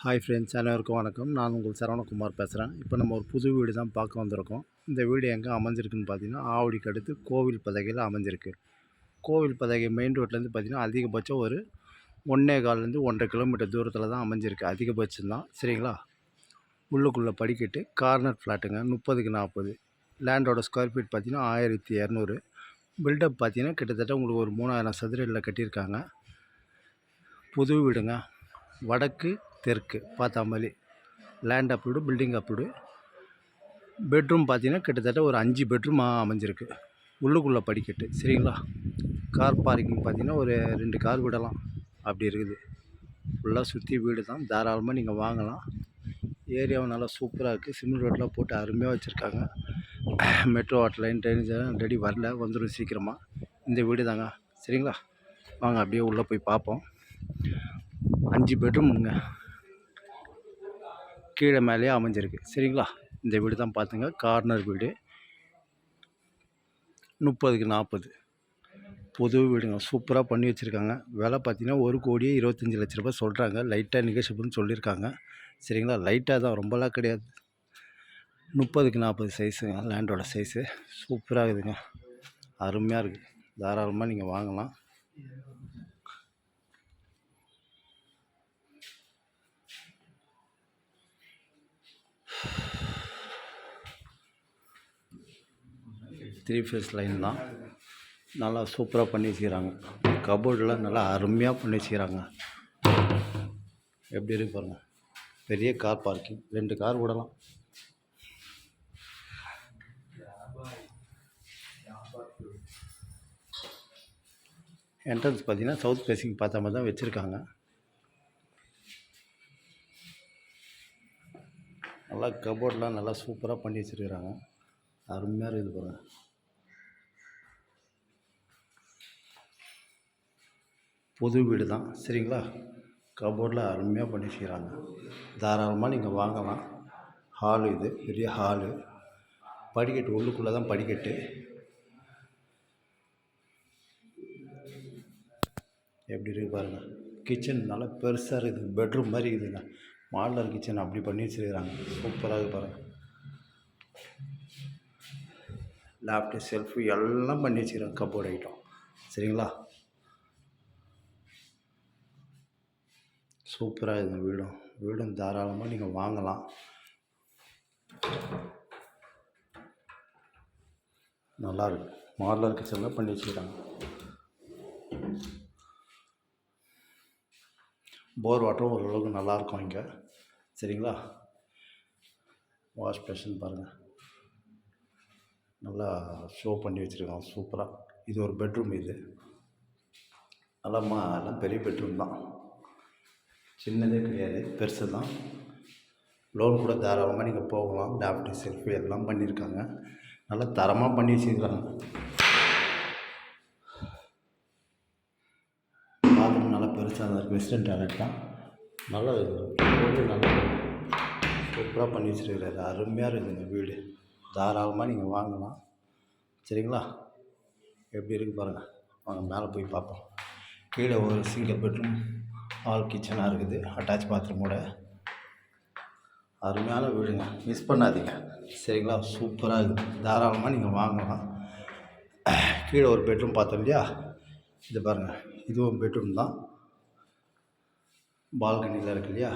Hi friends, அனைவருக்கும் வணக்கம். நான் உங்கள் சரவணகுமார் பேசுகிறேன். இப்போ நம்ம ஒரு புது வீடு தான் பார்க்க வந்திருக்கோம். இந்த வீடு எங்கே அமைஞ்சிருக்குன்னு பார்த்தீங்கன்னா, ஆவடிக்கு அடுத்து கோவில் பதகையில் அமைஞ்சிருக்கு. கோவில் பதகை மெயின் ரோட்லேருந்து பார்த்தீங்கன்னா அதிகபட்சம் ஒரு 1.25 1.5 கிலோமீட்டர் தூரத்தில் தான் அமைஞ்சிருக்கு. அதிகபட்சம் தான், சரிங்களா. உள்ளுக்குள்ளே படிக்கட்டு, கார்னர் ஃப்ளாட்டுங்க. 30க்கு 40. லேண்டோட ஸ்கொயர் ஃபீட் பார்த்தீங்கன்னா 1200. பில்டப் பார்த்தீங்கன்னா கிட்டத்தட்ட உங்களுக்கு ஒரு 3000 சதுர அடியில் கட்டியிருக்காங்க. புது வீடுங்க. வடக்கு தெற்கு பார்த்தா மாதிரி land approved, building approved. Bedroom பார்த்தீங்கன்னா கிட்டத்தட்ட ஒரு 5 பெட்ரூம் அமைஞ்சிருக்கு. உள்ளுக்குள்ளே படிக்கட்டு, சரிங்களா. கார் பார்க்கிங் பார்த்தீங்கன்னா ஒரு 2 கார் விடலாம், அப்படி இருக்குது. ஃபுல்லாக சுற்றி வீடு தான், தாராளமாக நீங்கள் வாங்கலாம். ஏரியாவும் நல்லா சூப்பராக இருக்குது. சிமெண்ட் ரோட்லாம் போட்டு அருமையாக வச்சுருக்காங்க. Metro water line, drainage ready வரல, வந்துடும் சீக்கிரமாக. இந்த வீடு தாங்க, சரிங்களா. வாங்க அப்படியே உள்ளே போய் பார்ப்போம். 5 பெட்ரூமுங்க, கீழே மேலேயே அமைஞ்சிருக்கு, சரிங்களா. இந்த வீடு தான் பார்த்துங்க. கார்னர் வீடு, 30க்கு 40. புது வீடுங்க, சூப்பராக பண்ணி வச்சுருக்காங்க. விலை பார்த்தீங்கன்னா 1,25,00,000 சொல்கிறாங்க. லைட்டாக நெகோஷியபிள்னு சொல்லியிருக்காங்க, சரிங்களா. லைட்டாக தான், ரொம்பலாம் கிடையாது. 30க்கு 40 சைஸுங்க, லேண்டோட சைஸு. சூப்பராக இருக்குதுங்க, அருமையாக இருக்குது. தாராளமாக நீங்கள் வாங்கலாம். த்ரீ ஃபேஸ் லைன் தான், நல்லா சூப்பராக பண்ணி வச்சுக்கிறாங்க. கபோர்டெலாம் நல்லா அருமையாக பண்ணி வச்சுக்கிறாங்க. எப்படி இருக்கு பாருங்கள். பெரிய கார் பார்க்கிங், 2 கார் விடலாம். என்ட்ரன்ஸ் பார்த்தீங்கன்னா சவுத் ஃபேஸிங் பார்த்த மாதிரி தான் வச்சுருக்காங்க. நல்லா கபோர்டெலாம் நல்லா சூப்பராக பண்ணி வச்சுருக்கிறாங்க. அருமையாக இருக்குது பாருங்கள். புது வீடு தான், சரிங்களா. கபோர்டில் அருமையாக பண்ணி வச்சுக்கிறாங்க. தாராளமாக நீங்கள் வாங்கலாம். ஹாலு, இது பெரிய ஹாலு. படிக்கட்டு உள்ளுக்குள்ளே தான் படிக்கட்டு. எப்படி இருக்குது பாருங்கள். கிச்சன் நல்லா பெருசாக இருக்குது, பெட்ரூம் மாதிரி இருக்குதுங்க. மாடலர் கிச்சன் அப்படி பண்ணி வச்சுருக்கிறாங்க. சூப்பராக இருக்குது பாருங்கள். லேப்டாப், செல்ஃபு எல்லாம் பண்ணி வச்சுக்கிறாங்க, கபோர்டு ஐட்டம், சரிங்களா. சூப்பராக இருக்குது வீடும் தாராளமாக நீங்கள் வாங்கலாம். நல்லாயிருக்கு. மாடலர் கிச்சனில் பண்ணி வச்சுக்கிறாங்க. போர் வாட்டரும் ஓரளவுக்கு நல்லாயிருக்கும் இங்கே, சரிங்களா. வாஷ் பேஷன் பாருங்கள், நல்லா ஷோ பண்ணி வச்சுருக்காங்க சூப்பராக. இது ஒரு பெட்ரூம். இது எல்லாம் பெரிய பெட்ரூம் தான், சின்னதே கிடையாது, பெருசு தான். லோன் கூட தாராளமாக நீங்கள் போகலாம். லேப்டாப், செல்ஃபி எல்லாம் பண்ணியிருக்காங்க. நல்லா தரமாக பண்ணி வச்சுருக்காங்க. பாத்ரூம் நல்லா பெருசாக தான் இருக்குது. வெஸ்டர்ன் டாய்லெட் தான், நல்லா நல்லா சூப்பராக பண்ணி வச்சுருக்கிறாரு. அருமையாக இருக்குதுங்க வீடு. தாராளமாக நீங்கள் வாங்கலாம், சரிங்களா. எப்படி இருக்குது பாருங்கள். வாங்க மேலே போய் பார்ப்போம். கீழே ஒரு சிங்கிள் பெட்ரூம், ஆல் கிச்சனாக இருக்குது, அட்டாச் பாத்ரூமோட. அருமையான வீடுங்க, மிஸ் பண்ணாதீங்க, சரிங்களா. சூப்பராக இருக்குது. தாராளமாக நீங்கள் வாங்கலாம். கீழே ஒரு பெட்ரூம் பார்த்தோம் இல்லையா, இது பாருங்கள். இதுவும் பெட்ரூம் தான், பால்கனியில் இருக்குது இல்லையா.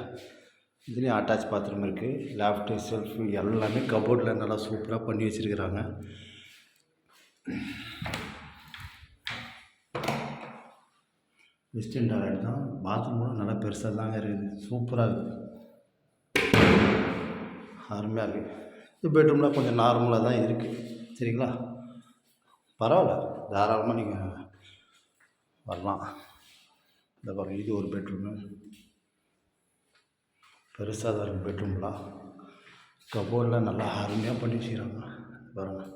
இதுலேயும் அட்டாச் பாத்ரூம் இருக்குது. லேப்டாப், செல்ஃபு எல்லாமே கபோர்டில் நல்லா சூப்பராக பண்ணி வச்சுருக்கிறாங்க. வெஸ்டர்ன் டாய்லெட் தான். பாத்ரூமும் நல்லா பெருசாக தாங்க இருக்குது. சூப்பராக இருக்குது, அருமையாக இருக்குது. இது பெட்ரூம்லாம் கொஞ்சம் நார்மலாக தான் இருக்குது, சரிங்களா. பரவாயில்ல, தாராளமாக நீங்கள் வரலாம். இந்த பாருங்கள், இது ஒரு பெட்ரூமு, பெருசாக தான் இருக்குது பெட்ரூம்லாம். கபோர்டில் நல்லா அருமையாக பண்ணி வச்சுக்கிறாங்க பாருங்கள்.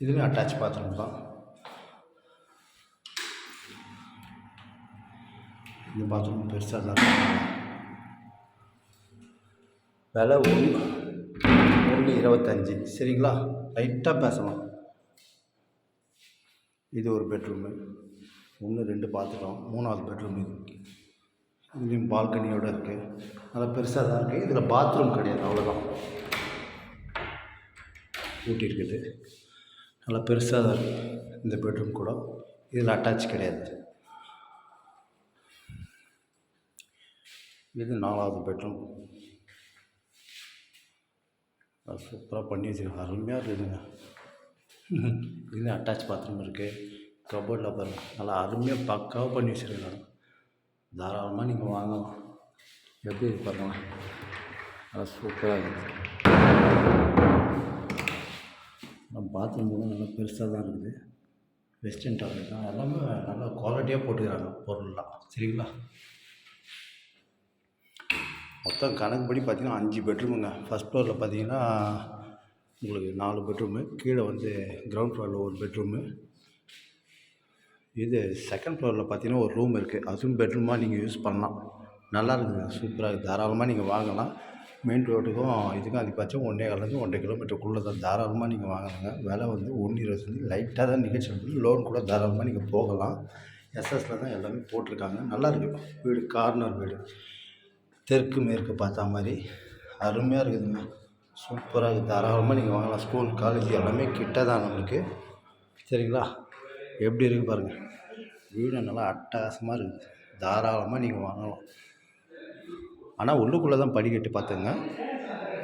இதுலேயும் அட்டாச் பாத்ரூம் தான். இந்த பாத்ரூம் பெருசாக தான் இருக்குது. விலை 1,25,00,000, சரிங்களா. லைட்டாக பேசலாம். இது ஒரு பெட்ரூமு, 1 2 பார்த்துட்டோம். 3வது பெட்ரூம் இதுலேயும் பால்கனியோடு இருக்குது. நல்லா பெருசாக தான் இருக்குது. இதில் பாத்ரூம் கிடையாது, அவ்வளோதான். ஊட்டி இருக்குது. நல்லா பெருசாக தான் இருக்குது இந்த பெட்ரூம் கூட. இதில் அட்டாச் கிடையாது. இது 4வது பெட்ரூம். சூப்பராக பண்ணி வச்சுருக்காங்க, அருமையாக இருக்குதுங்க. இதுலேயும் அட்டாச் பாத்ரூம் இருக்குது. கபோர்டில் பாருங்கள், நல்லா அருமையாக பக்காவாக பண்ணி வச்சுருக்காங்க. தாராளமாக நீங்கள் வாங்கலாம். எப்படி இருக்கு பாருங்களேன், நல்லா சூப்பராக இருக்குது. பாத்ரூம் கூட நல்லா பெருசாக தான் இருக்குது. வெஸ்டர்ன் டாய்லெட் தான், எல்லாமே நல்லா குவாலிட்டியாக போட்டுக்கிறாங்க பொருள்லாம். சரிங்களா? மொத்தம் கணக்குப்படி பார்த்தீங்கன்னா 5 பெட்ரூமுங்க. ஃபஸ்ட் ஃப்ளோரில் பார்த்தீங்கன்னா உங்களுக்கு 4 பெட்ரூமு, கீழே வந்து கிரவுண்ட் ஃப்ளோரில் ஒரு பெட்ரூமு. இது செகண்ட் ஃப்ளோரில் பார்த்தீங்கன்னா ஒரு ரூம் இருக்குது. அதுவும் பெட்ரூமாக நீங்கள் யூஸ் பண்ணலாம். நல்லா இருக்குதுங்க, சூப்பராக இருக்குது. தாராளமாக நீங்கள் வாங்கலாம். மெயின் ரோட்டுக்கும் இதுக்கும் அதிகபட்சம் 1.25 1.5 கிலோமீட்டருக்குள்ளே தான். தாராளமாக நீங்கள் வாங்கலாங்க. விலை வந்து 1.25. லைட்டாக தான் நிகழ்ச்சி வந்து லோன் கூட தாராளமாக நீங்கள் போகலாம். எஸ்எஸ்சில் தான் எல்லாமே போட்டிருக்காங்க. நல்லா இருக்குது வீடு. கார்னர் வீடு, தெற்கு மேற்கு பார்த்தா மாதிரி அருமையாக இருக்குதுங்க. சூப்பராக இருக்குது. தாராளமாக நீங்கள் வாங்கலாம். ஸ்கூல் காலேஜ் எல்லாமே கிட்ட தான் நம்மளுக்கு. சரிங்களா? எப்படி இருக்குது பாருங்கள், வீடு நல்லா அட்டகாசமாக இருக்குது. தாராளமாக நீங்கள் வாங்கலாம். ஆனால் உள்ளுக்குள்ளே தான் படிக்கட்டு பார்த்துங்க.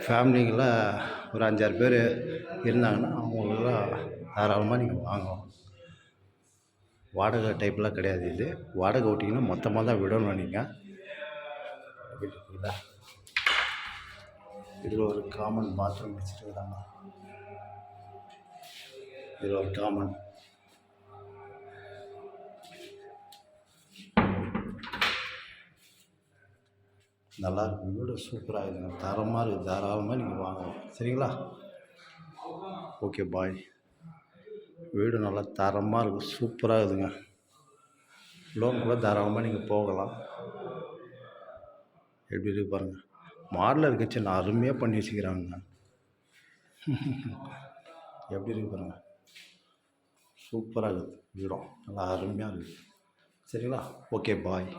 ஃபேமிலிங்களில் ஒரு 5-6 பேர் இருந்தாங்கன்னா அவங்களெல்லாம் தாராளமாக நீங்கள் வாங்கலாம். வாடகை டைப்லாம் கிடையாது. இது வாடகை விட்டிங்கன்னா மொத்தமாக தான் விடணும் நீங்கள். இருக்குங்களா? இதில் ஒரு காமன் பாத்ரூம் வச்சுருக்குறாங்க. இதில் ஒரு காமன். நல்லா இருக்குது வீடு, சூப்பராக இருக்குதுங்க. தரமாக இருக்குது. தாராளமாக நீங்கள் வாங்கலாம். சரிங்களா? Okay bye. வீடு நல்லா தரமாக இருக்குது, சூப்பராக இருக்குதுங்க. லோன் கூட தாராளமாக நீங்கள் போகலாம். எப்படி இருக்குது பாருங்கள், மாடலர் கிச்சன் அருமையாக பண்ணி வச்சுக்கிறாங்க. எப்படி இருக்குது பாருங்கள், சூப்பராக இருக்குது வீடும். நல்லா அருமையாக இருக்குது. சரிங்களா? Okay bye.